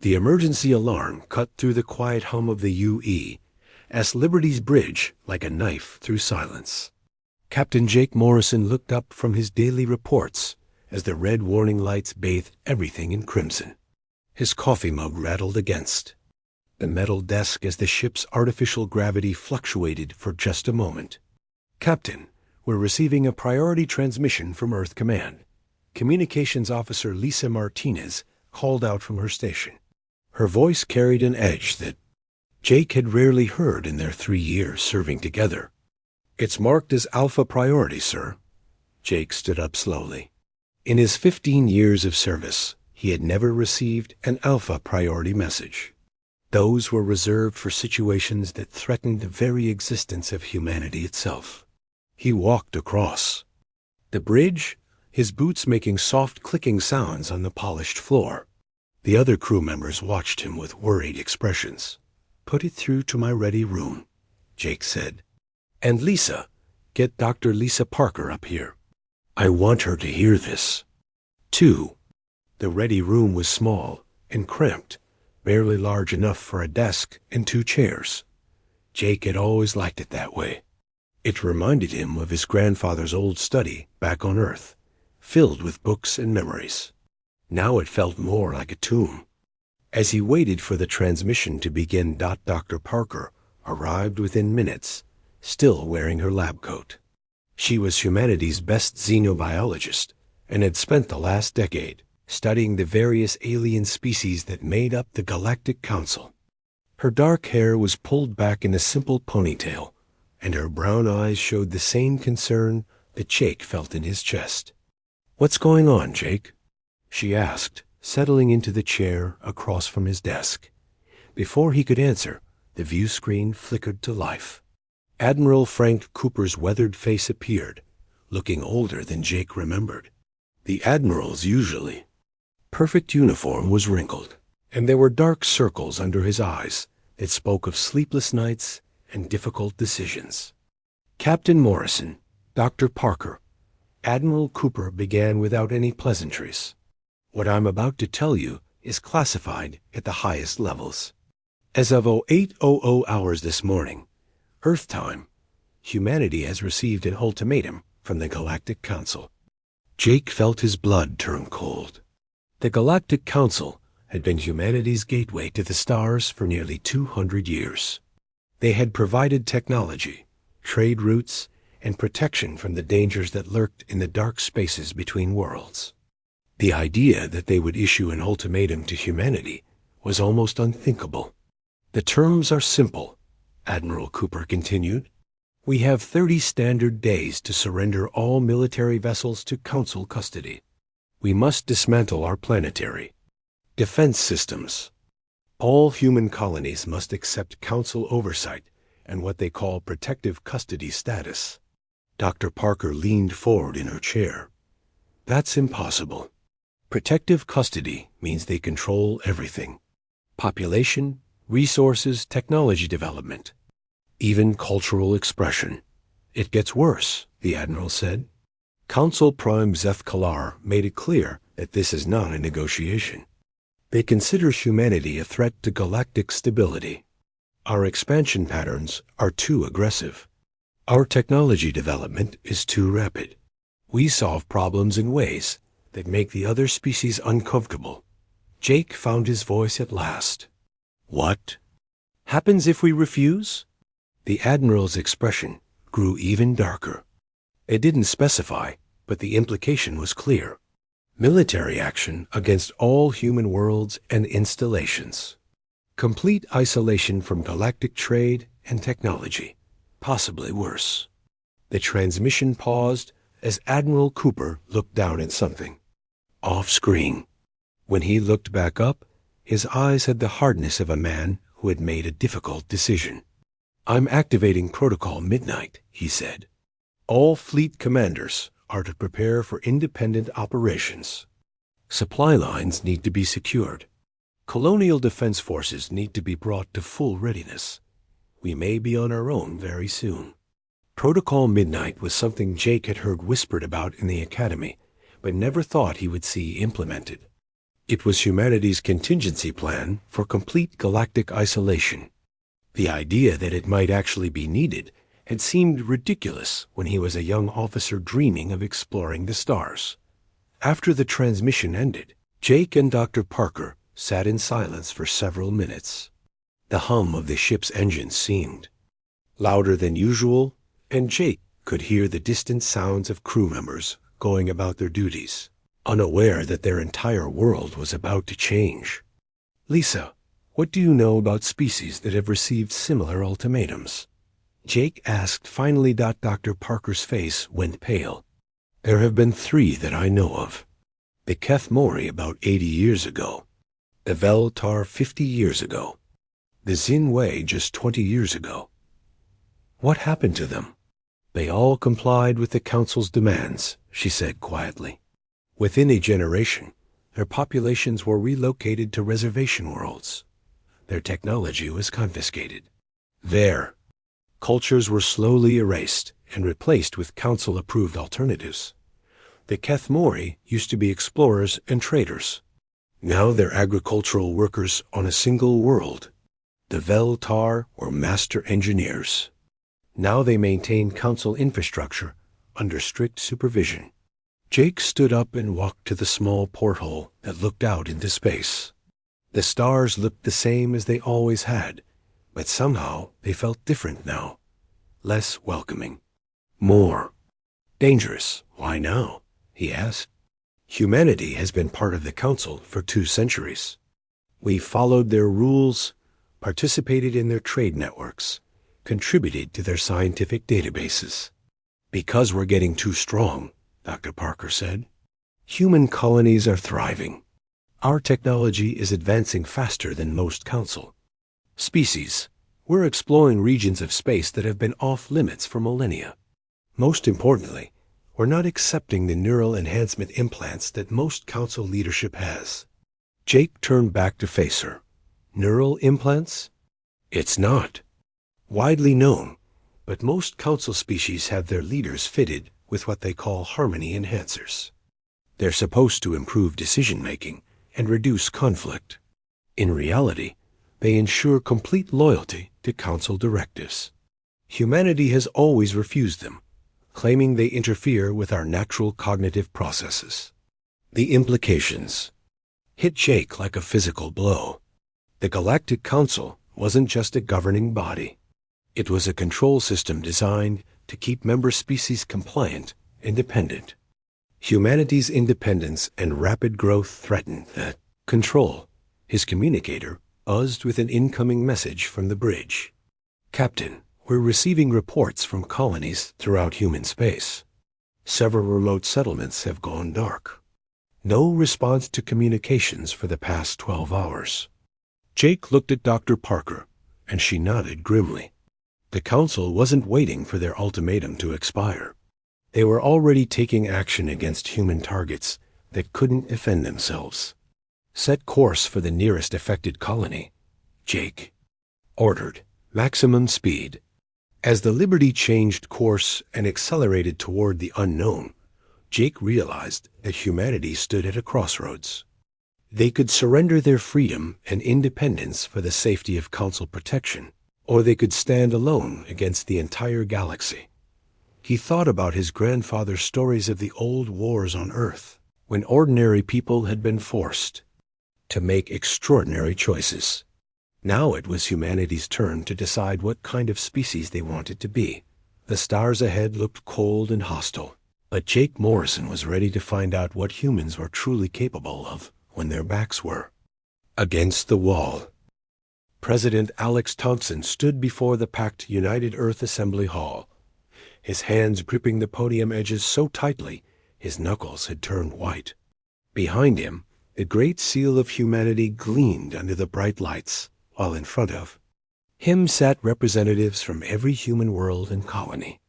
The emergency alarm cut through the quiet hum of the UE as Liberty's bridge like a knife through silence. Captain Jake Morrison looked up from his daily reports as the red warning lights bathed everything in crimson. His coffee mug rattled against the metal desk as the ship's artificial gravity fluctuated for just a moment. "Captain, we're receiving a priority transmission from Earth Command." Communications Officer Lisa Martinez called out from her station. Her voice carried an edge that Jake had rarely heard in their 3 years serving together. "It's marked as Alpha Priority, sir." Jake stood up slowly. In his 15 years of service, he had never received an Alpha Priority message. Those were reserved for situations that threatened the very existence of humanity itself. He walked across the bridge, his boots making soft clicking sounds on the polished floor. The other crew members watched him with worried expressions. "Put it through to my ready room," Jake said. "And Lisa, get Dr. Lisa Parker up here. I want her to hear this." 2. The ready room was small and cramped, barely large enough for a desk and 2 chairs. Jake had always liked it that way. It reminded him of his grandfather's old study back on Earth, filled with books and memories. Now it felt more like a tomb. As he waited for the transmission to begin, Dr. Parker arrived within minutes, still wearing her lab coat. She was humanity's best xenobiologist and had spent the last decade studying the various alien species that made up the Galactic Council. Her dark hair was pulled back in a simple ponytail, and her brown eyes showed the same concern that Jake felt in his chest. "What's going on, Jake?" she asked, settling into the chair across from his desk. Before he could answer, the view screen flickered to life. Admiral Frank Cooper's weathered face appeared, looking older than Jake remembered. The admiral's usually perfect uniform was wrinkled, and there were dark circles under his eyes that spoke of sleepless nights and difficult decisions. "Captain Morrison, Dr. Parker," Admiral Cooper began without any pleasantries. "What I'm about to tell you is classified at the highest levels. As of 0800 hours this morning, Earth time, humanity has received an ultimatum from the Galactic Council." Jake felt his blood turn cold. The Galactic Council had been humanity's gateway to the stars for nearly 200 years. They had provided technology, trade routes, and protection from the dangers that lurked in the dark spaces between worlds. The idea that they would issue an ultimatum to humanity was almost unthinkable. "The terms are simple," Admiral Cooper continued. "We have 30 standard days to surrender all military vessels to Council custody. We must dismantle our planetary defense systems. All human colonies must accept Council oversight and what they call protective custody status." Dr. Parker leaned forward in her chair. "That's impossible. Protective custody means they control everything. Population, resources, technology development, even cultural expression." "It gets worse," the Admiral said. "Council Prime Zeth Kalar made it clear that this is not a negotiation. They consider humanity a threat to galactic stability. Our expansion patterns are too aggressive. Our technology development is too rapid. We solve problems in ways that make the other species uncomfortable." Jake found his voice at last. "What happens if we refuse?" The Admiral's expression grew even darker. It didn't specify, but the implication was clear. Military action against all human worlds and installations. Complete isolation from galactic trade and technology. Possibly worse. The transmission paused as Admiral Cooper looked down at something off-screen. When he looked back up, his eyes had the hardness of a man who had made a difficult decision. "I'm activating Protocol Midnight," he said. "All fleet commanders are to prepare for independent operations. Supply lines need to be secured. Colonial defense forces need to be brought to full readiness. We may be on our own very soon." Protocol Midnight was something Jake had heard whispered about in the academy, but never thought he would see implemented. It was humanity's contingency plan for complete galactic isolation. The idea that it might actually be needed had seemed ridiculous when he was a young officer dreaming of exploring the stars. After the transmission ended, Jake and Dr. Parker sat in silence for several minutes. The hum of the ship's engines seemed louder than usual, and Jake could hear the distant sounds of crew members going about their duties, unaware that their entire world was about to change. "Lisa, what do you know about species that have received similar ultimatums?" Jake asked. Finally, Dr. Parker's face went pale. "There have been 3 that I know of. The Keth Mori about 80 years ago, the Veltar 50 years ago, the Xinwei just 20 years ago." "What happened to them?" "They all complied with the Council's demands," she said quietly. "Within a generation, their populations were relocated to reservation worlds. Their technology was confiscated. Their cultures were slowly erased and replaced with Council-approved alternatives. The Keth Mori used to be explorers and traders. Now they're agricultural workers on a single world. The Veltar were master engineers. Now they maintain Council infrastructure under strict supervision." Jake stood up and walked to the small porthole that looked out into space. The stars looked the same as they always had, but somehow they felt different now, less welcoming, more dangerous. "Why now?" he asked. "Humanity has been part of the Council for 2 centuries. We followed their rules, participated in their trade networks, contributed to their scientific databases. Because we're getting too strong," Dr. Parker said. "Human colonies are thriving. Our technology is advancing faster than most Council species. We're exploring regions of space that have been off limits for millennia. Most importantly, we're not accepting the neural enhancement implants that most Council leadership has." Jake turned back to face her. "Neural implants? It's not widely known, but most Council species have their leaders fitted with what they call harmony enhancers. They're supposed to improve decision-making and reduce conflict. In reality, they ensure complete loyalty to Council directives. Humanity has always refused them, claiming they interfere with our natural cognitive processes." The implications hit Jake like a physical blow. The Galactic Council wasn't just a governing body. It was a control system designed to keep member species compliant and dependent. Humanity's independence and rapid growth threatened that control. His communicator buzzed with an incoming message from the bridge. "Captain, we're receiving reports from colonies throughout human space. Several remote settlements have gone dark. No response to communications for the past 12 hours. Jake looked at Dr. Parker, and she nodded grimly. The Council wasn't waiting for their ultimatum to expire. They were already taking action against human targets that couldn't defend themselves. "Set course for the nearest affected colony," Jake ordered. "Maximum speed." As the Liberty changed course and accelerated toward the unknown, Jake realized that humanity stood at a crossroads. They could surrender their freedom and independence for the safety of Council protection, or they could stand alone against the entire galaxy. He thought about his grandfather's stories of the old wars on Earth, when ordinary people had been forced to make extraordinary choices. Now it was humanity's turn to decide what kind of species they wanted to be. The stars ahead looked cold and hostile, but Jake Morrison was ready to find out what humans were truly capable of when their backs were against the wall. President Alex Thompson stood before the packed United Earth Assembly Hall, his hands gripping the podium edges so tightly his knuckles had turned white. Behind him, the great seal of humanity gleamed under the bright lights, while in front of him sat representatives from every human world and colony.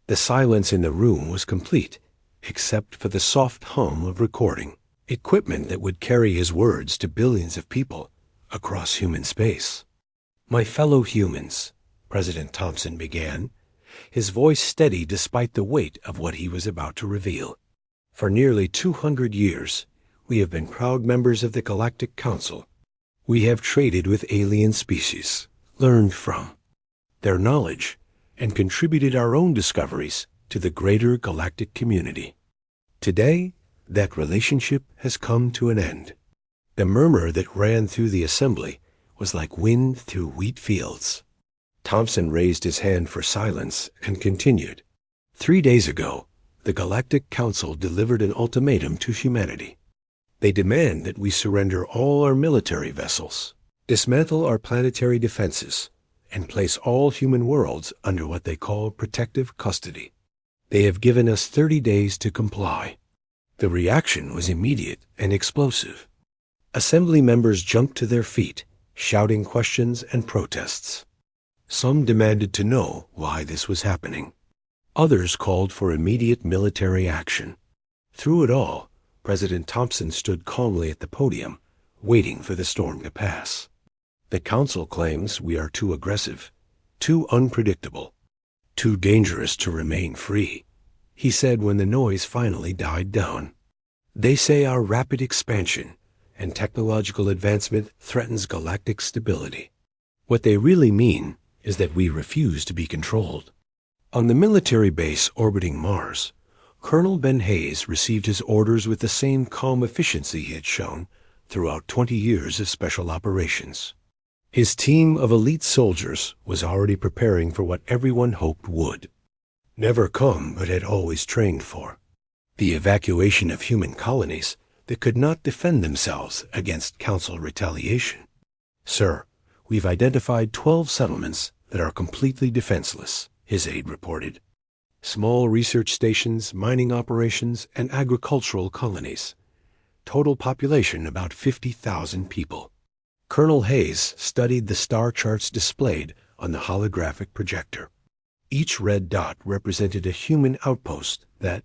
The silence in the room was complete, except for the soft hum of recording equipment that would carry his words to billions of people across human space. "My fellow humans," President Thompson began, his voice steady despite the weight of what he was about to reveal. "For nearly 200 years, we have been proud members of the Galactic Council. We have traded with alien species, learned from their knowledge, and contributed our own discoveries to the greater galactic community. Today, that relationship has come to an end. The murmur that ran through the assembly was like wind through wheat fields. Thompson raised his hand for silence and continued. 3 days ago, the Galactic Council delivered an ultimatum to humanity. They demand that we surrender all our military vessels, dismantle our planetary defenses, and place all human worlds under what they call protective custody. They have given us 30 days to comply. The reaction was immediate and explosive. Assembly members jumped to their feet, shouting questions and protests. Some demanded to know why this was happening. Others called for immediate military action. Through it all, President Thompson stood calmly at the podium, waiting for the storm to pass. The Council claims we are too aggressive, too unpredictable, too dangerous to remain free, he said when the noise finally died down. They say our rapid expansion and technological advancement threatens galactic stability. What they really mean is that we refuse to be controlled. On the military base orbiting Mars, Colonel Ben Hayes received his orders with the same calm efficiency he had shown throughout 20 years of special operations. His team of elite soldiers was already preparing for what everyone hoped would never come but had always trained for: the evacuation of human colonies that could not defend themselves against Council retaliation. Sir, we've identified 12 settlements that are completely defenseless, his aide reported. Small research stations, mining operations, and agricultural colonies. Total population about 50,000 people. Colonel Hayes studied the star charts displayed on the holographic projector. Each red dot represented a human outpost that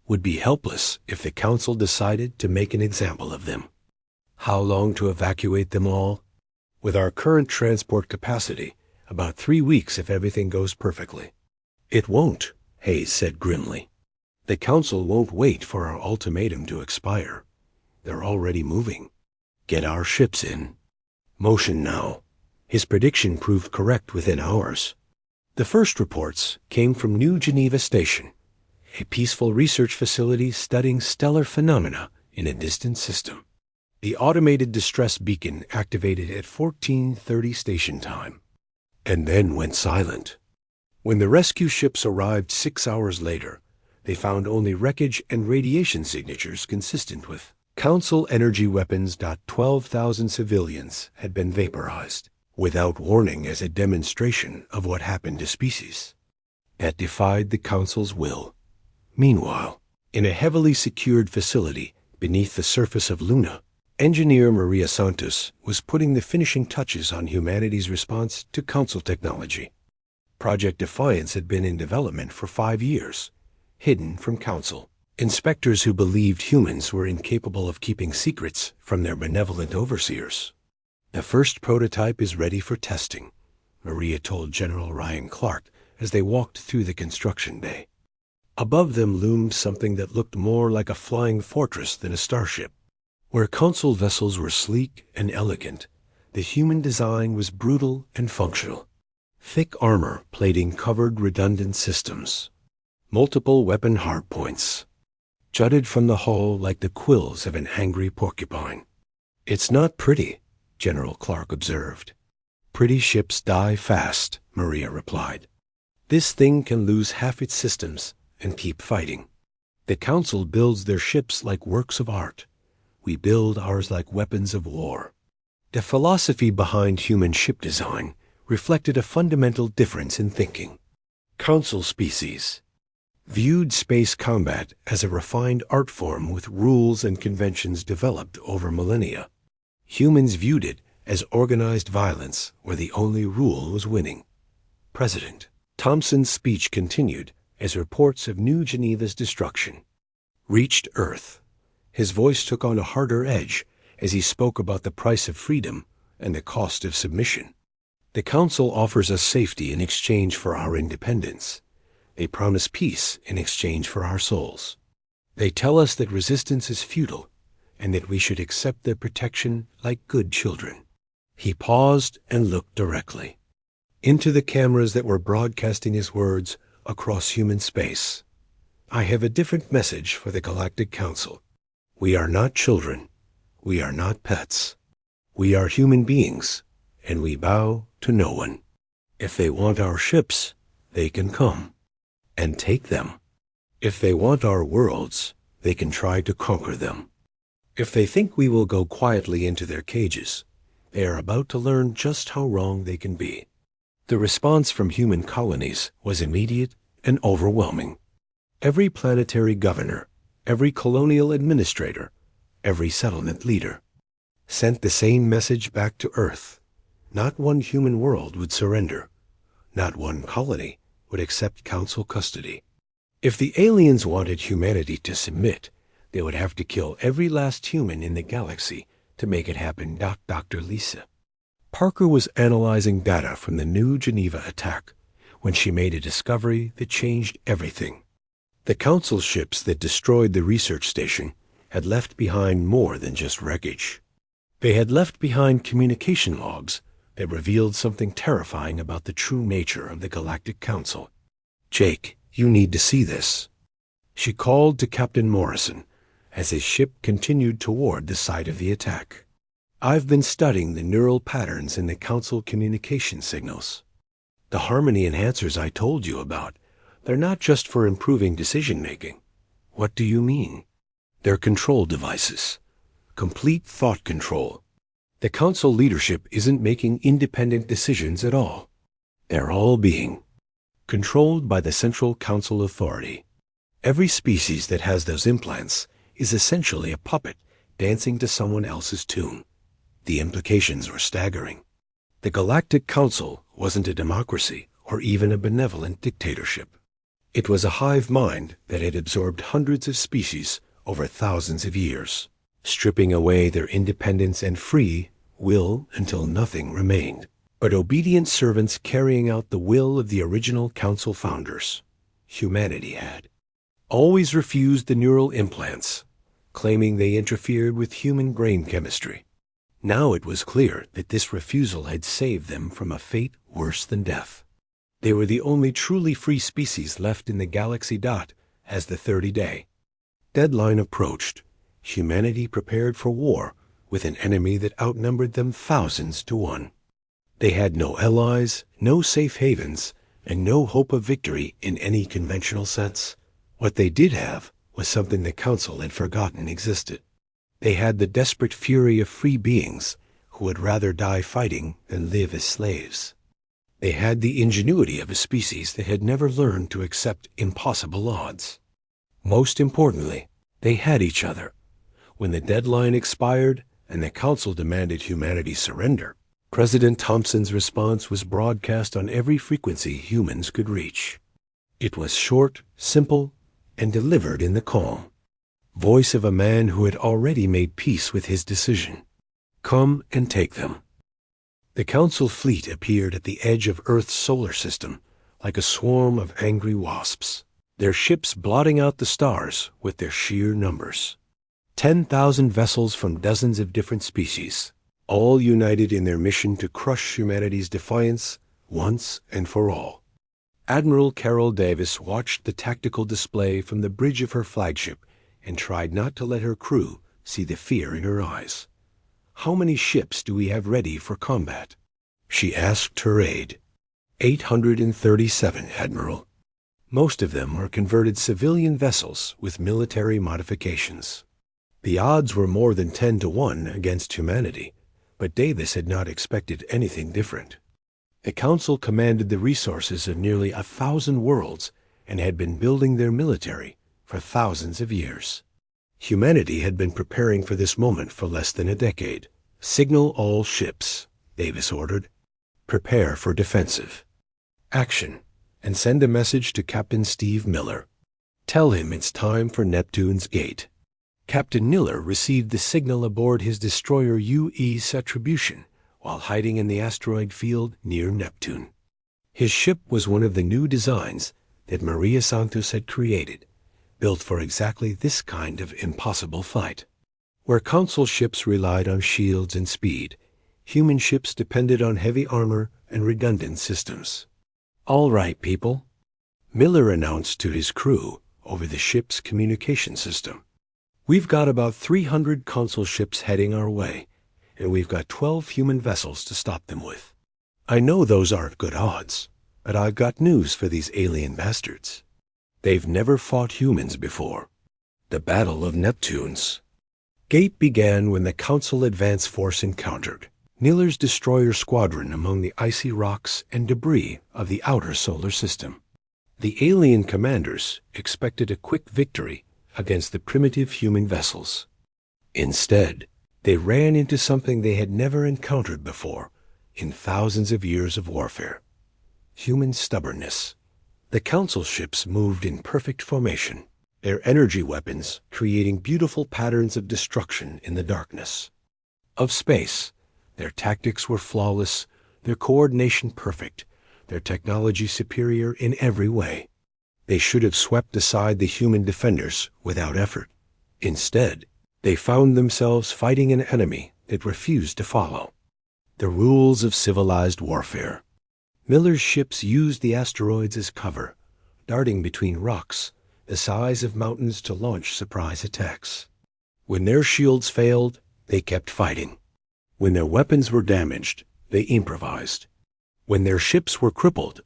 would be helpless if the Council decided to make an example of them. How long to evacuate them all? With our current transport capacity, about 3 weeks if everything goes perfectly. It won't, Hayes said grimly. The Council won't wait for our ultimatum to expire. They're already moving. Get our ships in motion now. His prediction proved correct within hours. The first reports came from New Geneva Station, a peaceful research facility studying stellar phenomena in a distant system. The automated distress beacon activated at 14:30 station time, and then went silent. When the rescue ships arrived 6 hours later, they found only wreckage and radiation signatures consistent with Council energy weapons. 12,000 civilians had been vaporized, without warning, as a demonstration of what happened to species that defied the Council's will. Meanwhile, in a heavily secured facility beneath the surface of Luna, engineer Maria Santos was putting the finishing touches on humanity's response to Council technology. Project Defiance had been in development for 5 years, hidden from Council. Inspectors who believed humans were incapable of keeping secrets from their benevolent overseers. The first prototype is ready for testing, Maria told General Ryan Clark as they walked through the construction bay. Above them loomed something that looked more like a flying fortress than a starship. Where Council vessels were sleek and elegant, the human design was brutal and functional. Thick armor plating covered redundant systems. Multiple weapon hardpoints jutted from the hull like the quills of an angry porcupine. It's not pretty, General Clark observed. Pretty ships die fast, Maria replied. This thing can lose half its systems and keep fighting. The Council builds their ships like works of art. We build ours like weapons of war. The philosophy behind human ship design reflected a fundamental difference in thinking. Council species viewed space combat as a refined art form with rules and conventions developed over millennia. Humans viewed it as organized violence where the only rule was winning. President Thompson's speech continued as reports of New Geneva's destruction reached Earth. His voice took on a harder edge as he spoke about the price of freedom and the cost of submission. The Council offers us safety in exchange for our independence. They promise peace in exchange for our souls. They tell us that resistance is futile and that we should accept their protection like good children. He paused and looked directly into the cameras that were broadcasting his words across human space. I have a different message for the Galactic Council. We are not children. We are not pets. We are human beings, and we bow to no one. If they want our ships, they can come and take them. If they want our worlds, they can try to conquer them. If they think we will go quietly into their cages, they are about to learn just how wrong they can be. The response from human colonies was immediate and overwhelming. Every planetary governor, every colonial administrator, every settlement leader sent the same message back to Earth. Not one human world would surrender. Not one colony would accept council custody. If the aliens wanted humanity to submit, they would have to kill every last human in the galaxy to make it happen. Dr. Lisa Parker was analyzing data from the New Geneva attack when she made a discovery that changed everything. The council ships that destroyed the research station had left behind more than just wreckage. They had left behind communication logs that revealed something terrifying about the true nature of the Galactic Council. Jake, you need to see this. She called to Captain Morrison as his ship continued toward the site of the attack. I've been studying the neural patterns in the Council communication signals. The harmony enhancers I told you about, they're not just for improving decision-making. What do you mean? They're control devices. Complete thought control. The Council leadership isn't making independent decisions at all. They're all being controlled by the Central Council Authority. Every species that has those implants is essentially a puppet dancing to someone else's tune. The implications were staggering. The Galactic Council wasn't a democracy or even a benevolent dictatorship. It was a hive mind that had absorbed hundreds of species over thousands of years, stripping away their independence and free will until nothing remained but obedient servants carrying out the will of the original council founders. Humanity had always refused the neural implants, claiming they interfered with human brain chemistry. Now it was clear that this refusal had saved them from a fate worse than death. They were the only truly free species left in the galaxy. As the 30-day deadline approached, humanity prepared for war with an enemy that outnumbered them thousands to one. They had no allies, no safe havens, and no hope of victory in any conventional sense. What they did have was something the Council had forgotten existed. They had the desperate fury of free beings who would rather die fighting than live as slaves. They had the ingenuity of a species that had never learned to accept impossible odds. Most importantly, they had each other. When the deadline expired and the Council demanded humanity's surrender, President Thompson's response was broadcast on every frequency humans could reach. It was short, simple, and delivered in the calm voice of a man who had already made peace with his decision. Come and take them. The Council fleet appeared at the edge of Earth's solar system like a swarm of angry wasps, their ships blotting out the stars with their sheer numbers. 10,000 vessels from dozens of different species, all united in their mission to crush humanity's defiance once and for all. Admiral Carol Davis watched the tactical display from the bridge of her flagship and tried not to let her crew see the fear in her eyes. How many ships do we have ready for combat? She asked her aide. 837, Admiral. Most of them were converted civilian vessels with military modifications. The odds were more than 10 to 1 against humanity, but Davis had not expected anything different. The Council commanded the resources of nearly 1,000 worlds and had been building their military for thousands of years. Humanity had been preparing for this moment for less than a decade. Signal all ships, Davis ordered. Prepare for defensive action, and send a message to Captain Steve Miller. Tell him it's time for Neptune's gate. Captain Miller received the signal aboard his destroyer U.E.'s Attribution while hiding in the asteroid field near Neptune. His ship was one of the new designs that Maria Santos had created, built for exactly this kind of impossible fight. Where Council ships relied on shields and speed, human ships depended on heavy armor and redundant systems. "All right, people," Miller announced to his crew over the ship's communication system. "We've got about 300 Council ships heading our way, and we've got 12 human vessels to stop them with. I know those aren't good odds, but I've got news for these alien bastards. They've never fought humans before. The Battle of Neptunes." Gate began when the Council advance force encountered Miller's destroyer squadron among the icy rocks and debris of the outer solar system. The alien commanders expected a quick victory against the primitive human vessels. Instead, they ran into something they had never encountered before in thousands of years of warfare: human stubbornness. The Council ships moved in perfect formation, their energy weapons creating beautiful patterns of destruction in the darkness. Of space, their tactics were flawless, their coordination perfect, their technology superior in every way. They should have swept aside the human defenders without effort. Instead, they found themselves fighting an enemy that refused to follow the rules of civilized warfare. Miller's ships used the asteroids as cover, darting between rocks the size of mountains to launch surprise attacks. When their shields failed, they kept fighting. When their weapons were damaged, they improvised. When their ships were crippled,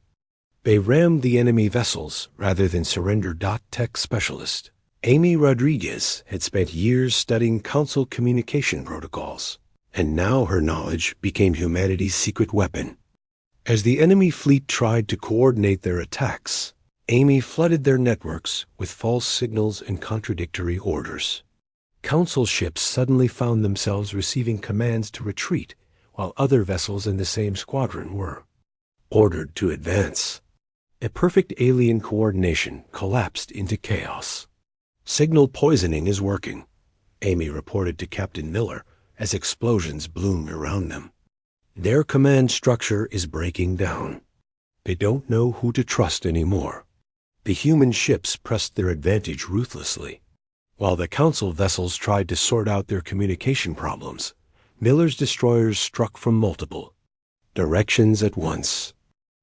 they rammed the enemy vessels rather than surrender. Tech specialist Amy Rodriguez had spent years studying Council communication protocols, and now her knowledge became humanity's secret weapon. As the enemy fleet tried to coordinate their attacks, Amy flooded their networks with false signals and contradictory orders. Council ships suddenly found themselves receiving commands to retreat, while other vessels in the same squadron were ordered to advance. A perfect alien coordination collapsed into chaos. "Signal poisoning is working," Amy reported to Captain Miller as explosions bloomed around them. "Their command structure is breaking down. They don't know who to trust anymore." The human ships pressed their advantage ruthlessly. While the Council vessels tried to sort out their communication problems, Miller's destroyers struck from multiple directions at once.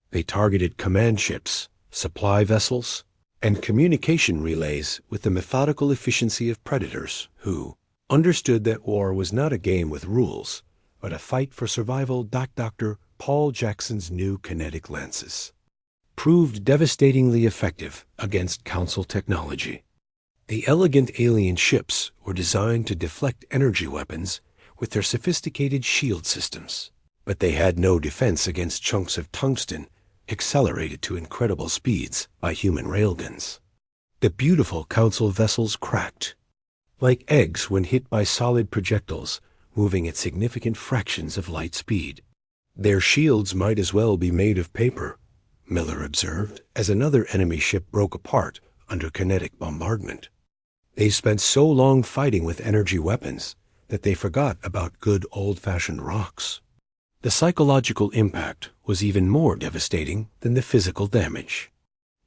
They targeted command ships, supply vessels, and communication relays with the methodical efficiency of predators who understood that war was not a game with rules, but a fight for survival. Dr. Paul Jackson's new kinetic lenses proved devastatingly effective against Council technology. The elegant alien ships were designed to deflect energy weapons with their sophisticated shield systems, but they had no defense against chunks of tungsten accelerated to incredible speeds by human railguns. The beautiful Council vessels cracked like eggs when hit by solid projectiles moving at significant fractions of light speed. "Their shields might as well be made of paper," Miller observed as another enemy ship broke apart under kinetic bombardment. "They spent so long fighting with energy weapons that they forgot about good old-fashioned rocks." The psychological impact was even more devastating than the physical damage.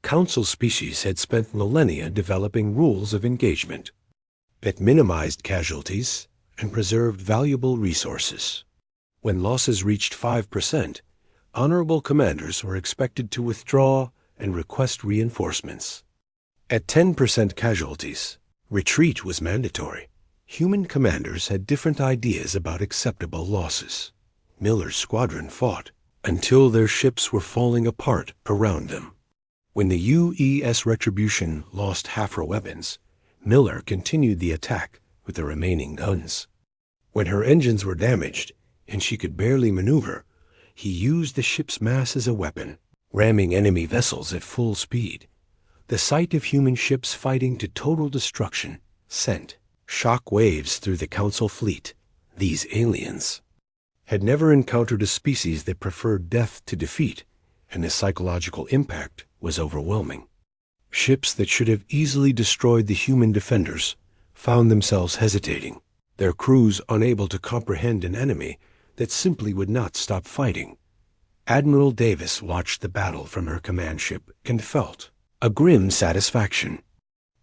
Council species had spent millennia developing rules of engagement that minimized casualties and preserved valuable resources. When losses reached 5%, honorable commanders were expected to withdraw and request reinforcements. At 10% casualties, retreat was mandatory. Human commanders had different ideas about acceptable losses. Miller's squadron fought until their ships were falling apart around them. When the U.S. Retribution lost half her weapons, Miller continued the attack with the remaining guns. When her engines were damaged and she could barely maneuver, he used the ship's mass as a weapon, ramming enemy vessels at full speed. The sight of human ships fighting to total destruction sent shock waves through the Council fleet. These aliens had never encountered a species that preferred death to defeat, and the psychological impact was overwhelming. Ships that should have easily destroyed the human defenders found themselves hesitating, their crews unable to comprehend an enemy that simply would not stop fighting. Admiral Davis watched the battle from her command ship and felt a grim satisfaction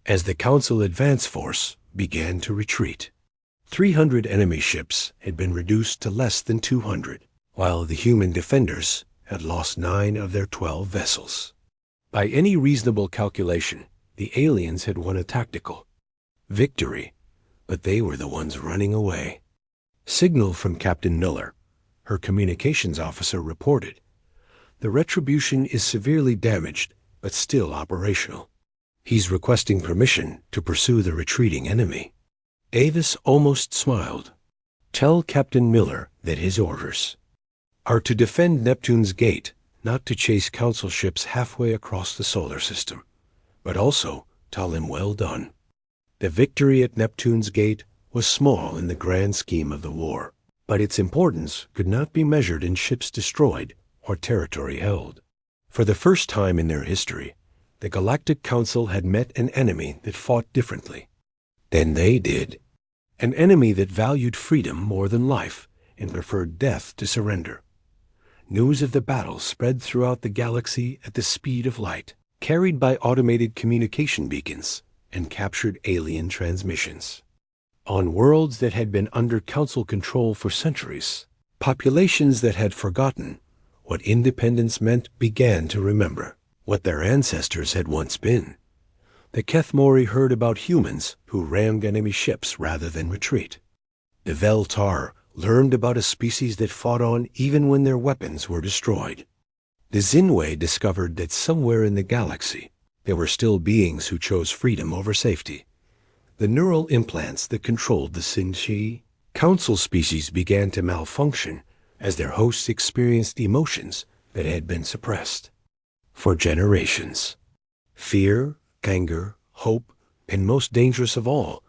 as the Council advance force began to retreat. 300 enemy ships had been reduced to less than 200, while the human defenders had lost 9 of their 12 vessels. By any reasonable calculation, the aliens had won a tactical victory, but they were the ones running away. Signal from Captain Miller, her communications officer, reported, "The Retribution is severely damaged, but still operational. He's requesting permission to pursue the retreating enemy." Avis almost smiled. "Tell Captain Miller that his orders are to defend Neptune's gate, not to chase Council ships halfway across the solar system. But also tell him well done. The victory at Neptune's gate was small in the grand scheme of the war, but its importance could not be measured in ships destroyed or territory held. For the first time in their history, the Galactic Council had met an enemy that fought differently than they did, an enemy that valued freedom more than life and preferred death to surrender. News of the battle spread throughout the galaxy at the speed of light, carried by automated communication beacons and captured alien transmissions. On worlds that had been under Council control for centuries, populations that had forgotten what independence meant began to remember what their ancestors had once been. The Kethmori heard about humans who rammed enemy ships rather than retreat. The Veltar learned about a species that fought on even when their weapons were destroyed. The Zinwei discovered that somewhere in the galaxy there were still beings who chose freedom over safety. The neural implants that controlled the Sinchi Council species began to malfunction as their hosts experienced emotions that had been suppressed for generations. Fear, anger, hope, and most dangerous of all,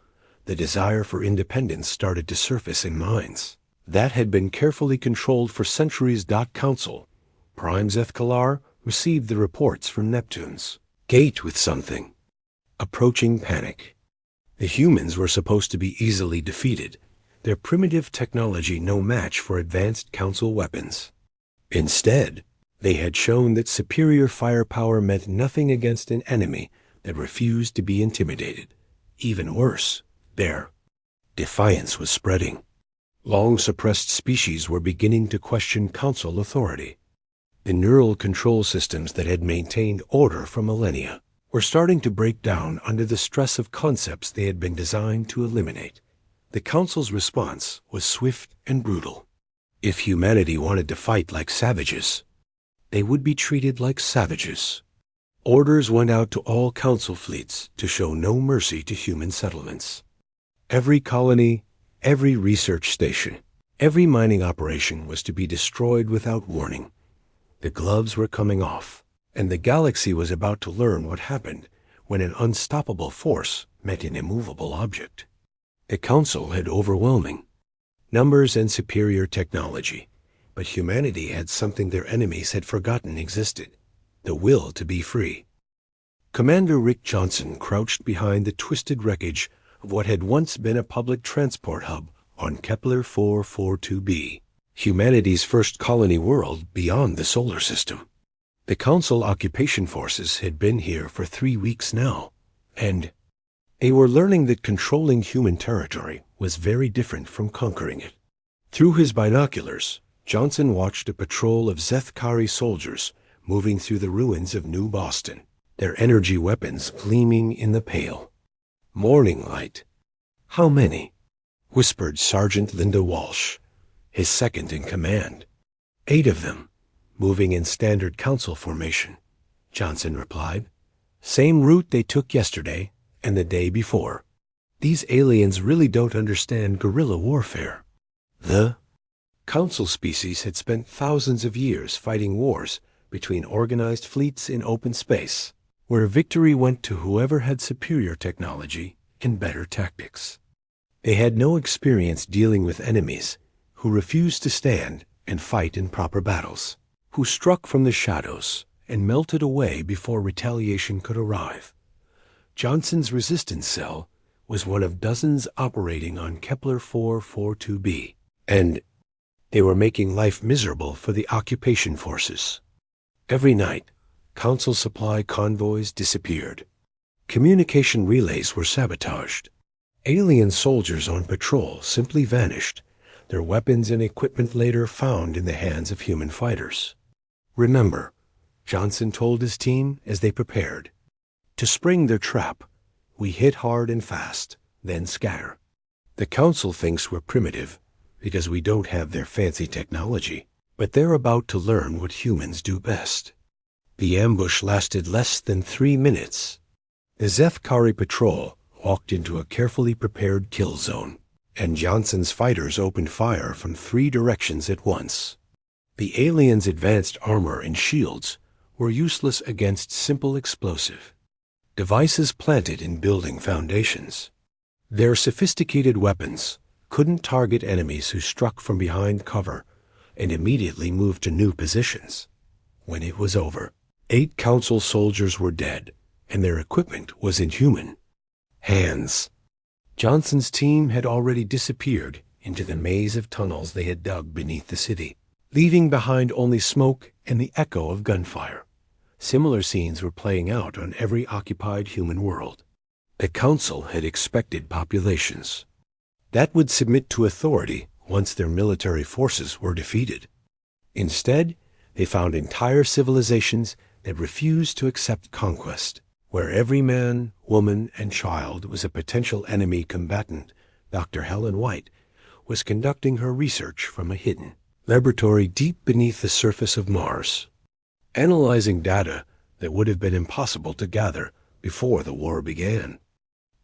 the desire for independence started to surface in minds that had been carefully controlled for centuries. Council Prime Zethkalar received the reports from Neptune's gate with something approaching panic. The humans were supposed to be easily defeated, their primitive technology no match for advanced Council weapons. Instead, they had shown that superior firepower meant nothing against an enemy that refused to be intimidated. Even worse, their defiance was spreading. Long-suppressed species were beginning to question Council authority. The neural control systems that had maintained order for millennia were starting to break down under the stress of concepts they had been designed to eliminate. The Council's response was swift and brutal. If humanity wanted to fight like savages, they would be treated like savages. Orders went out to all Council fleets to show no mercy to human settlements. Every colony, every research station, every mining operation was to be destroyed without warning. The gloves were coming off, and the galaxy was about to learn what happened when an unstoppable force met an immovable object. The Council had overwhelming numbers and superior technology, but humanity had something their enemies had forgotten existed: the will to be free. Commander Rick Johnson crouched behind the twisted wreckage of what had once been a public transport hub on Kepler 442b, humanity's first colony world beyond the solar system. The Council occupation forces had been here for 3 weeks now, and they were learning that controlling human territory was very different from conquering it. Through his binoculars, Johnson watched a patrol of Zethkari soldiers moving through the ruins of New Boston, their energy weapons gleaming in the pale morning light. "How many?" whispered Sergeant Linda Walsh, his second in command. "8 of them, moving in standard Council formation," Johnson replied. "Same route they took yesterday and the day before. These aliens really don't understand guerrilla warfare." The Council species had spent thousands of years fighting wars between organized fleets in open space, where victory went to whoever had superior technology and better tactics. They had no experience dealing with enemies who refused to stand and fight in proper battles, who struck from the shadows and melted away before retaliation could arrive. Johnson's resistance cell was one of dozens operating on Kepler 442b, and they were making life miserable for the occupation forces. Every night, Council supply convoys disappeared. Communication relays were sabotaged, Alien soldiers on patrol simply vanished, their weapons and equipment later found in the hands of human fighters. Remember, Johnson told his team as they prepared, to spring their trap, we hit hard and fast, then scatter. The Council thinks we're primitive because we don't have their fancy technology, but they're about to learn what humans do best. The ambush lasted less than 3 minutes. The Zethkari patrol walked into a carefully prepared kill zone, and Johnson's fighters opened fire from 3 directions at once. The aliens' advanced armor and shields were useless against simple explosive devices planted in building foundations. Their sophisticated weapons couldn't target enemies who struck from behind cover and immediately moved to new positions. When it was over, 8 Council soldiers were dead, and their equipment was inhuman. Hands. Johnson's team had already disappeared into the maze of tunnels they had dug beneath the city, leaving behind only smoke and the echo of gunfire. Similar scenes were playing out on every occupied human world. The Council had expected populations that would submit to authority once their military forces were defeated. Instead, they found entire civilizations that refused to accept conquest. Where every man, woman, and child was a potential enemy combatant, Dr. Helen White was conducting her research from a hidden laboratory deep beneath the surface of Mars, analyzing data that would have been impossible to gather before the war began.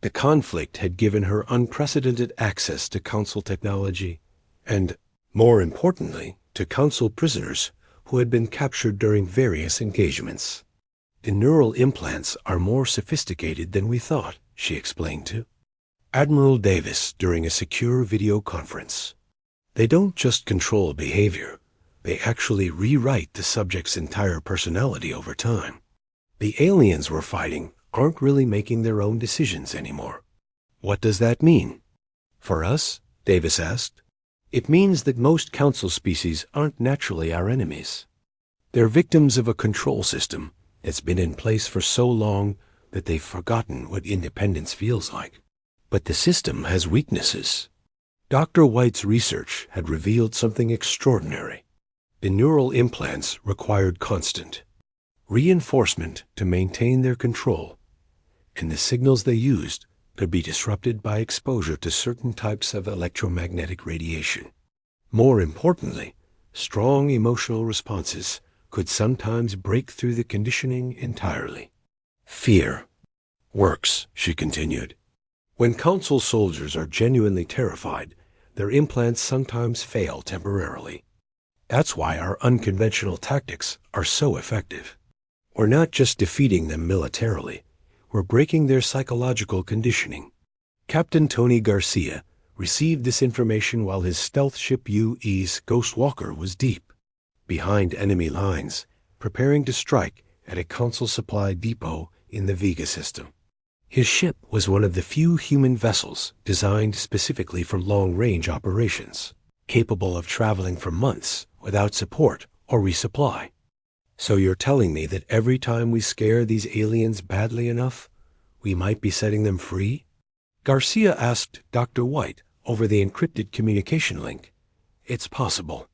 The conflict had given her unprecedented access to Council technology and, more importantly, to Council prisoners who had been captured during various engagements. The neural implants are more sophisticated than we thought, she explained to Admiral Davis during a secure video conference. They don't just control behavior, they actually rewrite the subject's entire personality over time. The aliens we're fighting aren't really making their own decisions anymore. What does that mean? For us, Davis asked. It means that most Council species aren't naturally our enemies. They're victims of a control system that's been in place for so long that they've forgotten what independence feels like. But the system has weaknesses. Dr. White's research had revealed something extraordinary. The neural implants required constant reinforcement to maintain their control, and the signals they used could be disrupted by exposure to certain types of electromagnetic radiation. More importantly, strong emotional responses could sometimes break through the conditioning entirely. Fear works, she continued. When Council soldiers are genuinely terrified, their implants sometimes fail temporarily. That's why our unconventional tactics are so effective. We're not just defeating them militarily, we're breaking their psychological conditioning. Captain Tony Garcia received this information while his stealth ship UE's Ghost Walker was deep behind enemy lines, preparing to strike at a Council supply depot in the Vega system. His ship was one of the few human vessels designed specifically for long-range operations, capable of traveling for months without support or resupply. So you're telling me that every time we scare these aliens badly enough, we might be setting them free? Garcia asked Dr. White over the encrypted communication link. It's possible.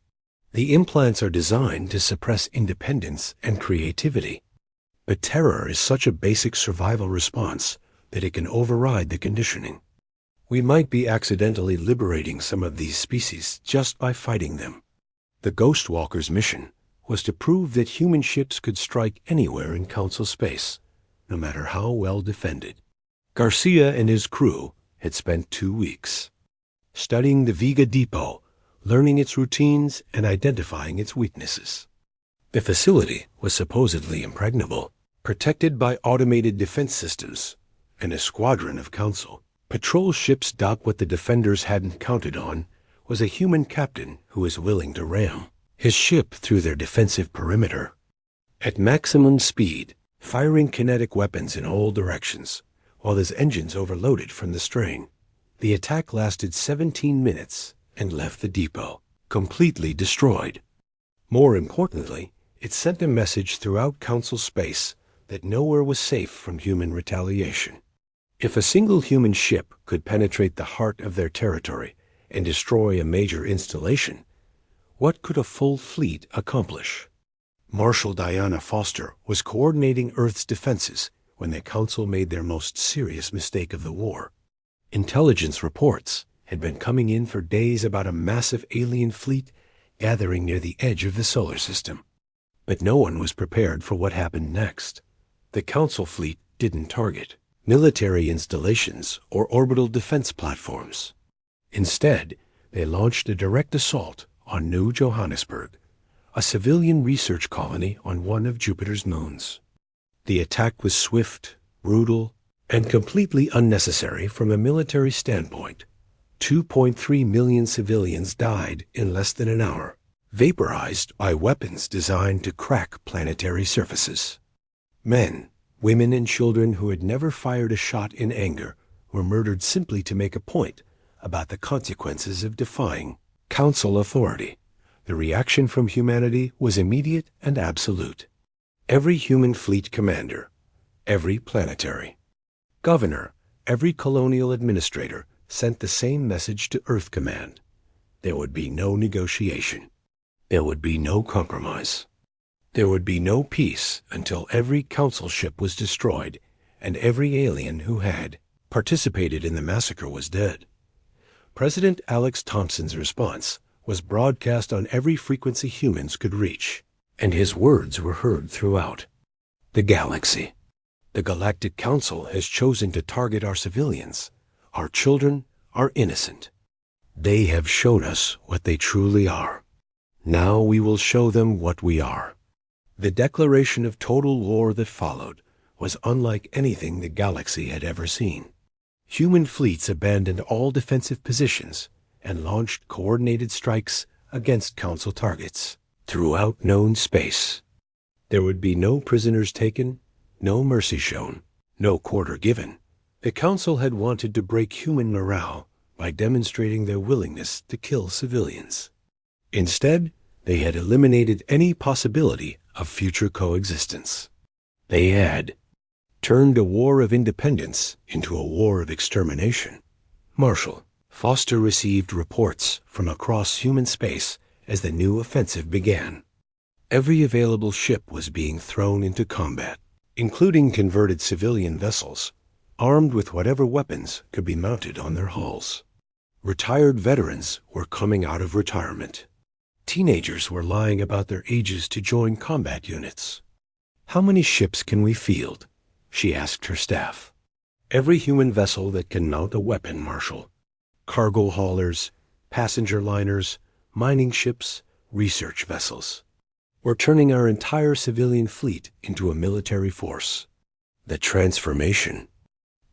The implants are designed to suppress independence and creativity. But terror is such a basic survival response that it can override the conditioning. We might be accidentally liberating some of these species just by fighting them. The Ghost Walker's mission was to prove that human ships could strike anywhere in Council space, no matter how well defended. Garcia and his crew had spent 2 weeks studying the Vega depot, learning its routines and identifying its weaknesses. The facility was supposedly impregnable, protected by automated defense systems, and a squadron of Council patrol ships docked. What the defenders hadn't counted on was a human captain who was willing to ram his ship through their defensive perimeter. At maximum speed, firing kinetic weapons in all directions, while his engines overloaded from the strain. The attack lasted 17 minutes and left the depot completely destroyed. More importantly, it sent a message throughout Council space that nowhere was safe from human retaliation. If a single human ship could penetrate the heart of their territory and destroy a major installation, what could a full fleet accomplish? Marshal Diana Foster was coordinating Earth's defenses when the Council made their most serious mistake of the war. Intelligence reports had been coming in for days about a massive alien fleet gathering near the edge of the solar system. But no one was prepared for what happened next. The Council fleet didn't target military installations or orbital defense platforms. Instead, they launched a direct assault on New Johannesburg, a civilian research colony on one of Jupiter's moons. The attack was swift, brutal, and completely unnecessary from a military standpoint. 2.3 million civilians died in less than an hour, vaporized by weapons designed to crack planetary surfaces. Men, women, and children who had never fired a shot in anger were murdered simply to make a point about the consequences of defying Council authority. The reaction from humanity was immediate and absolute. Every human fleet commander, every planetary governor, every colonial administrator sent the same message to Earth Command. There would be no negotiation. There would be no compromise. There would be no peace until every Council ship was destroyed and every alien who had participated in the massacre was dead. President Alex Thompson's response was broadcast on every frequency humans could reach, and his words were heard throughout the galaxy. The Galactic Council has chosen to target our civilians. Our children are innocent. They have shown us what they truly are. Now we will show them what we are. The declaration of total war that followed was unlike anything the galaxy had ever seen. Human fleets abandoned all defensive positions and launched coordinated strikes against Council targets throughout known space. There would be no prisoners taken, no mercy shown, no quarter given. The Council had wanted to break human morale by demonstrating their willingness to kill civilians. Instead, they had eliminated any possibility of future coexistence. They had turned a war of independence into a war of extermination. Marshal Foster received reports from across human space as the new offensive began. Every available ship was being thrown into combat, including converted civilian vessels, armed with whatever weapons could be mounted on their hulls. Retired veterans were coming out of retirement. Teenagers were lying about their ages to join combat units. "How many ships can we field?" she asked her staff. "Every human vessel that can mount a weapon, Marshal. Cargo haulers, passenger liners, mining ships, research vessels. We're turning our entire civilian fleet into a military force." The transformation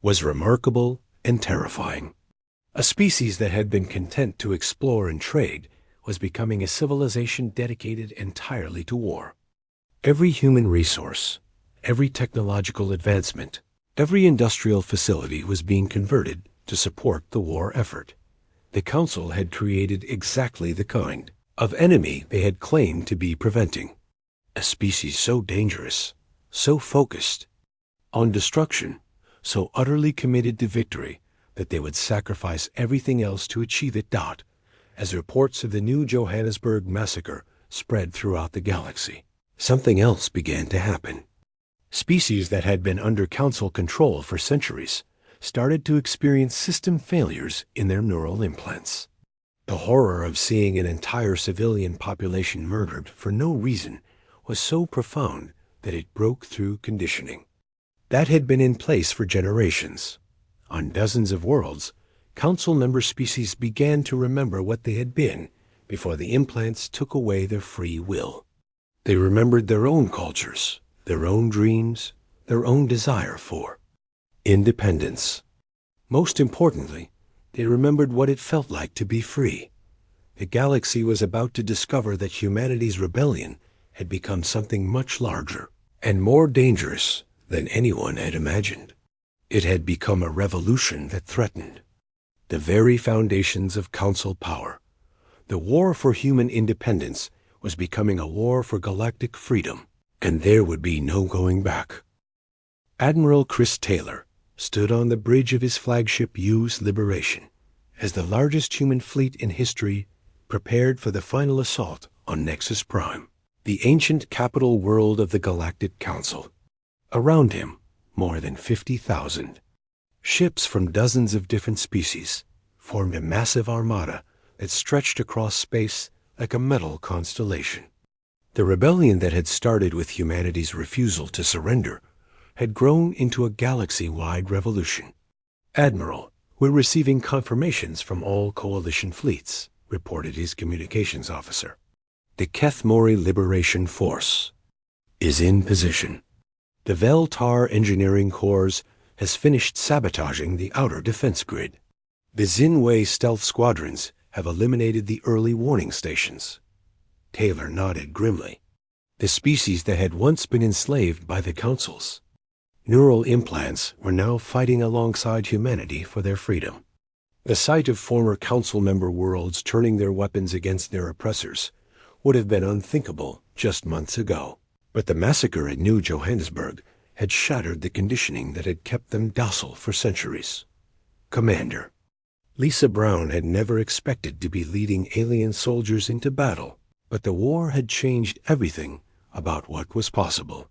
was remarkable and terrifying. A species that had been content to explore and trade was becoming a civilization dedicated entirely to war. Every human resource, every technological advancement, every industrial facility was being converted to support the war effort. The Council had created exactly the kind of enemy they had claimed to be preventing. A species so dangerous, so focused on destruction, so utterly committed to victory that they would sacrifice everything else to achieve it. As reports of the New Johannesburg massacre spread throughout the galaxy, something else began to happen. Species that had been under Council control for centuries started to experience system failures in their neural implants. The horror of seeing an entire civilian population murdered for no reason was so profound that it broke through conditioning that had been in place for generations. On dozens of worlds, Council member species began to remember what they had been before the implants took away their free will. They remembered their own cultures, their own dreams, their own desire for independence. Most importantly, they remembered what it felt like to be free. The galaxy was about to discover that humanity's rebellion had become something much larger and more dangerous than anyone had imagined. It had become a revolution that threatened the very foundations of Council power. The war for human independence was becoming a war for galactic freedom, and there would be no going back. Admiral Chris Taylor, stood on the bridge of his flagship U.S. Liberation as the largest human fleet in history prepared for the final assault on Nexus Prime, the ancient capital world of the Galactic Council. Around him, more than 50,000 ships from dozens of different species formed a massive armada that stretched across space like a metal constellation. The rebellion that had started with humanity's refusal to surrender had grown into a galaxy-wide revolution. "Admiral, we're receiving confirmations from all coalition fleets," reported his communications officer. "The Kethmori Liberation Force is in position. The Veltar Engineering Corps has finished sabotaging the outer defense grid. The Zinwei stealth squadrons have eliminated the early warning stations." Taylor nodded grimly. The species that had once been enslaved by the councils. Neural implants were now fighting alongside humanity for their freedom. The sight of former council member worlds turning their weapons against their oppressors would have been unthinkable just months ago. But the massacre at New Johannesburg had shattered the conditioning that had kept them docile for centuries. "Commander." Lisa Brown had never expected to be leading alien soldiers into battle, but the war had changed everything about what was possible.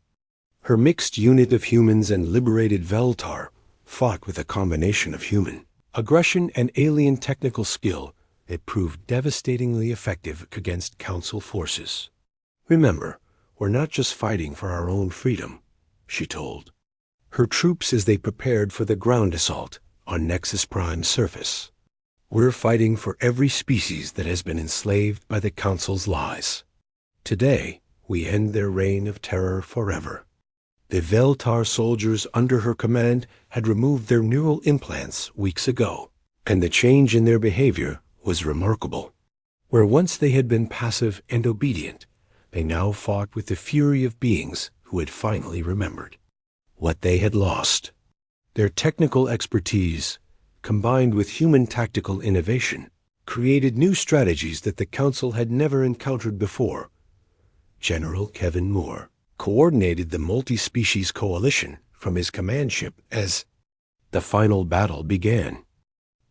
Her mixed unit of humans and liberated Veltar fought with a combination of human aggression and alien technical skill that proved devastatingly effective against Council forces. "Remember, we're not just fighting for our own freedom," she told her troops as they prepared for the ground assault on Nexus Prime's surface. "We're fighting for every species that has been enslaved by the Council's lies. Today, we end their reign of terror forever." The Veltar soldiers under her command had removed their neural implants weeks ago, and the change in their behavior was remarkable. Where once they had been passive and obedient, they now fought with the fury of beings who had finally remembered what they had lost. Their technical expertise, combined with human tactical innovation, created new strategies that the Council had never encountered before. General Kevin Moore coordinated the multi-species coalition from his command ship as the final battle began.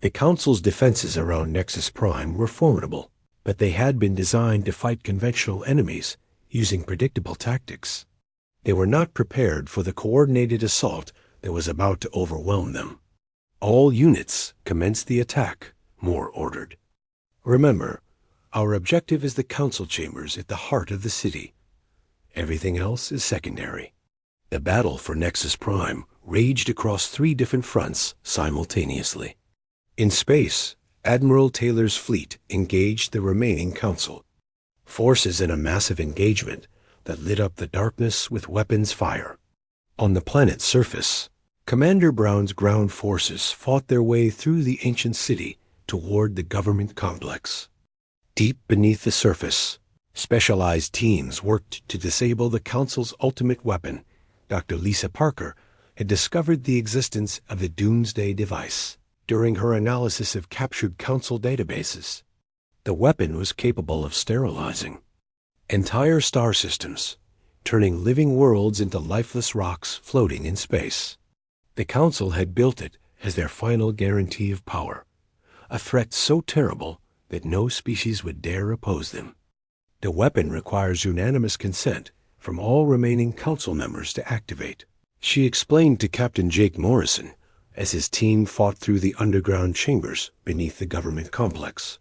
The Council's defenses around Nexus Prime were formidable, but they had been designed to fight conventional enemies using predictable tactics. They were not prepared for the coordinated assault that was about to overwhelm them. "All units commence the attack," Moore ordered. "Remember, our objective is the Council chambers at the heart of the city. Everything else is secondary." The battle for Nexus Prime raged across 3 different fronts simultaneously. In space, Admiral Taylor's fleet engaged the remaining Council forces in a massive engagement that lit up the darkness with weapons fire. On the planet's surface, Commander Brown's ground forces fought their way through the ancient city toward the government complex. Deep beneath the surface, specialized teams worked to disable the Council's ultimate weapon. Dr. Lisa Parker had discovered the existence of the Doomsday device during her analysis of captured Council databases. The weapon was capable of sterilizing entire star systems, turning living worlds into lifeless rocks floating in space. The Council had built it as their final guarantee of power, a threat so terrible that no species would dare oppose them. The weapon requires unanimous consent from all remaining Council members to activate, she explained to Captain Jake Morrison as his team fought through the underground chambers beneath the government complex.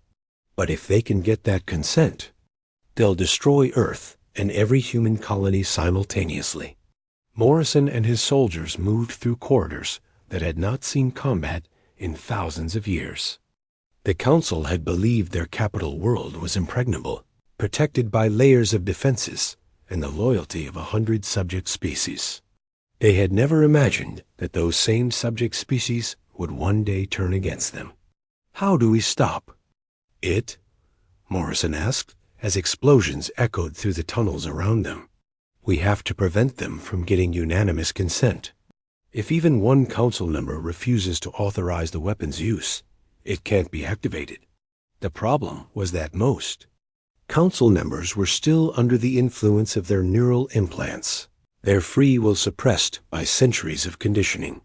But if they can get that consent, they'll destroy Earth and every human colony simultaneously. Morrison and his soldiers moved through corridors that had not seen combat in thousands of years. The Council had believed their capital world was impregnable, protected by layers of defenses and the loyalty of 100 subject species. They had never imagined that those same subject species would one day turn against them. "How do we stop it?" Morrison asked, as explosions echoed through the tunnels around them. "We have to prevent them from getting unanimous consent. If even one Council member refuses to authorize the weapon's use, it can't be activated." The problem was that most Council members were still under the influence of their neural implants, their free will suppressed by centuries of conditioning.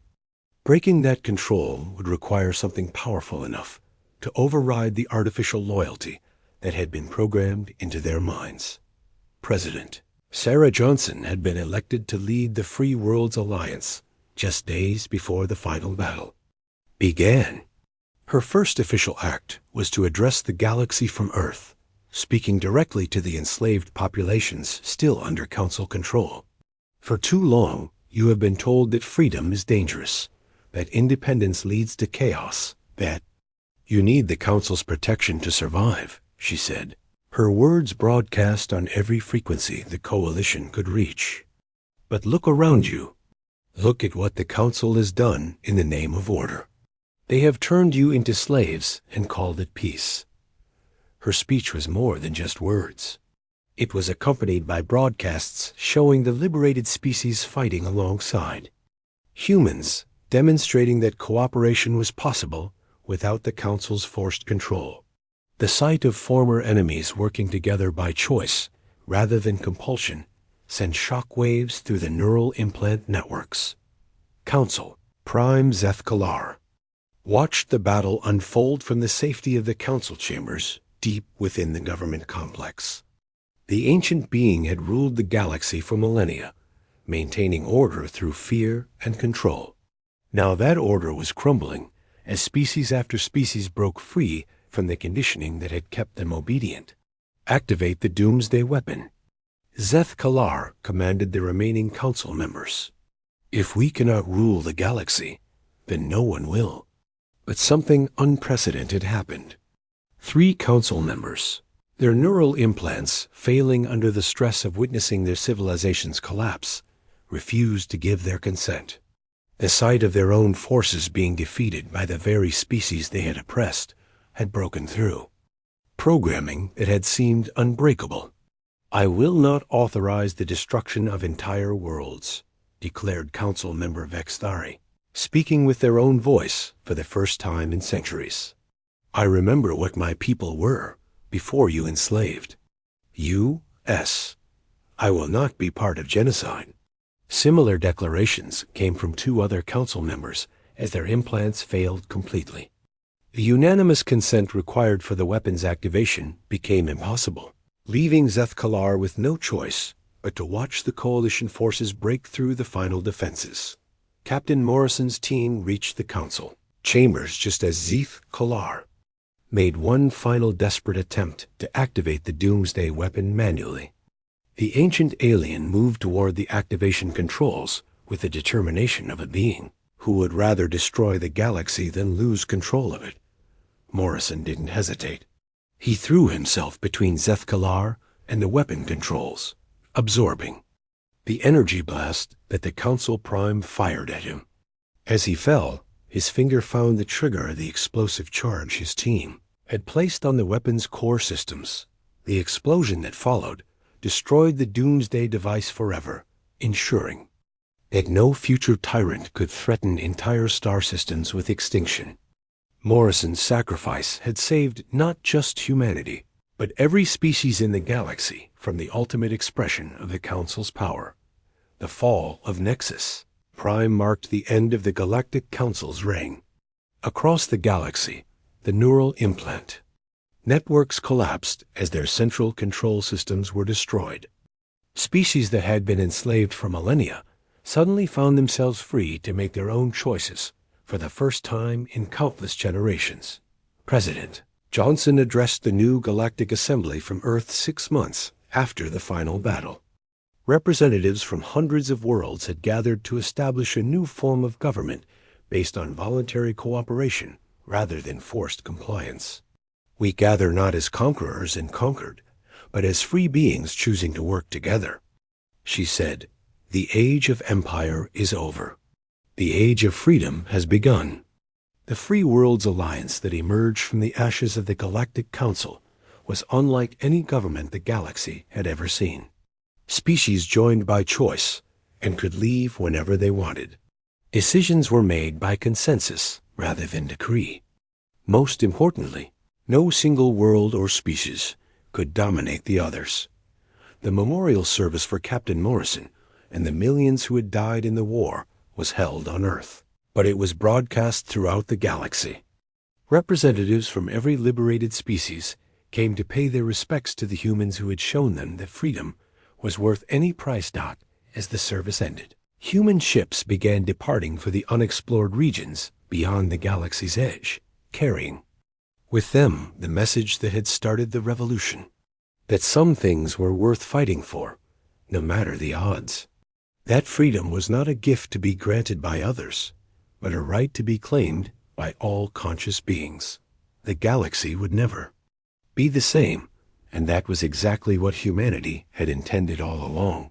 Breaking that control would require something powerful enough to override the artificial loyalty that had been programmed into their minds. President Sarah Johnson had been elected to lead the Free Worlds Alliance just days before the final battle began. Her first official act was to address the galaxy from Earth, speaking directly to the enslaved populations still under Council control. For too long, you have been told that freedom is dangerous, that independence leads to chaos, that you need the Council's protection to survive, she said, her words broadcast on every frequency the Coalition could reach. But look around you. Look at what the Council has done in the name of order. They have turned you into slaves and called it peace. Her speech was more than just words. It was accompanied by broadcasts showing the liberated species fighting alongside. Humans demonstrating that cooperation was possible without the Council's forced control. The sight of former enemies working together by choice rather than compulsion sent shock waves through the neural implant networks. Council Prime Zeth Kalar watched the battle unfold from the safety of the Council chambers deep within the government complex. The ancient being had ruled the galaxy for millennia, maintaining order through fear and control. Now that order was crumbling as species after species broke free from the conditioning that had kept them obedient. Activate the Doomsday Weapon. Zeth Kalar commanded the remaining Council members. If we cannot rule the galaxy, then no one will. But something unprecedented happened. 3 Council members, their neural implants failing under the stress of witnessing their civilization's collapse, refused to give their consent. The sight of their own forces being defeated by the very species they had oppressed had broken through. Programming that had seemed unbreakable. I will not authorize the destruction of entire worlds, declared Council member Vexthari, speaking with their own voice for the first time in centuries. I remember what my people were before you enslaved. U.S. I will not be part of genocide. Similar declarations came from 2 other Council members as their implants failed completely. The unanimous consent required for the weapon's activation became impossible, leaving Zeth Kalar with no choice but to watch the Coalition forces break through the final defenses. Captain Morrison's team reached the Council chambers just as Zeth Kalar made one final desperate attempt to activate the Doomsday Weapon manually. The ancient alien moved toward the activation controls with the determination of a being who would rather destroy the galaxy than lose control of it. Morrison didn't hesitate. He threw himself between Zeth Kalar and the weapon controls, absorbing the energy blast that the Council Prime fired at him. As he fell, his finger found the trigger of the explosive charge his team had placed on the weapon's core systems. The explosion that followed destroyed the Doomsday device forever, ensuring that no future tyrant could threaten entire star systems with extinction. Morrison's sacrifice had saved not just humanity, but every species in the galaxy from the ultimate expression of the Council's power. The fall of Nexus Prime marked the end of the Galactic Council's reign. Across the galaxy, the neural implant networks collapsed as their central control systems were destroyed. Species that had been enslaved for millennia suddenly found themselves free to make their own choices for the first time in countless generations. President Johnson addressed the new Galactic Assembly from Earth 6 months after the final battle. Representatives from hundreds of worlds had gathered to establish a new form of government based on voluntary cooperation rather than forced compliance. We gather not as conquerors and conquered, but as free beings choosing to work together. She said, "The age of empire is over. The age of freedom has begun." The Free Worlds Alliance that emerged from the ashes of the Galactic Council was unlike any government the galaxy had ever seen. Species joined by choice and could leave whenever they wanted. Decisions were made by consensus rather than decree. Most importantly, no single world or species could dominate the others. The memorial service for Captain Morrison and the millions who had died in the war was held on Earth. but it was broadcast throughout the galaxy. Representatives from every liberated species came to pay their respects to the humans who had shown them that freedom was worth any price as the service ended. Human ships began departing for the unexplored regions beyond the galaxy's edge, carrying with them the message that had started the revolution, that some things were worth fighting for, no matter the odds. That freedom was not a gift to be granted by others, but a right to be claimed by all conscious beings. The galaxy would never be the same, and that was exactly what humanity had intended all along.